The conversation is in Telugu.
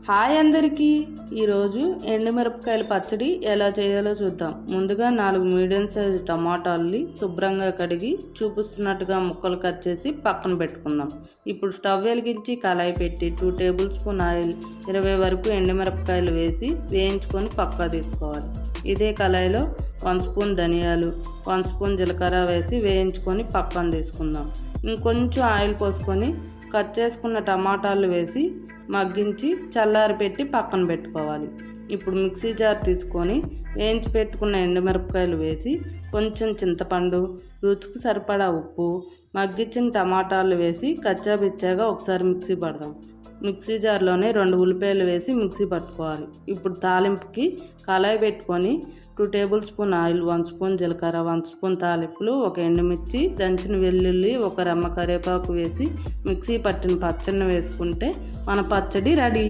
హాయ్ అందరికీ, ఈరోజు ఎండుమిరపకాయల పచ్చడి ఎలా చేయాలో చూద్దాం. ముందుగా 4 మీడియం సైజు టమాటాలని శుభ్రంగా కడిగి చూపిస్తున్నట్టుగా ముక్కలు కట్ చేసి పక్కన పెట్టుకుందాం. ఇప్పుడు స్టవ్ వెలిగించి కళాయి పెట్టి 2 టేబుల్ స్పూన్ ఆయిల్, 20 వరకు ఎండుమిరపకాయలు వేసి వేయించుకొని పక్కా తీసుకోవాలి. ఇదే కళాయిలో 1 స్పూన్ ధనియాలు, 1 స్పూన్ జీలకర్ర వేసి వేయించుకొని పక్కన తీసుకుందాం. ఇంకొంచెం ఆయిల్ పోసుకొని కట్ చేసుకున్న టమాటాలు వేసి మగ్గించి చల్లారి పెట్టి పక్కన పెట్టుకోవాలి. ఇప్పుడు మిక్సీ జార్ తీసుకొని వేయించి పెట్టుకున్న ఎండుమిరపకాయలు వేసి కొంచెం చింతపండు, రుచికి సరిపడా ఉప్పు, మగ్గించిన టమాటాలు వేసి కచ్చాపిచ్చాగా ఒకసారి మిక్సీ పడదాం. మిక్సీ జార్లోనే 2 ఉల్లిపాయలు వేసి మిక్సీ పట్టుకోవాలి. ఇప్పుడు తాలింపుకి కళాయి పెట్టుకొని 2 టేబుల్ స్పూన్ ఆయిల్, 1 స్పూన్ జీలకర్ర, 1 స్పూన్ తాలింపులు, 1 ఎండుమిర్చి, దంచిన వెల్లుల్లి, 1 రెమ్మ కరివేపాకు వేసి మిక్సీ పట్టిన పచ్చడిని వేసుకుంటే మన పచ్చడి రెడీ.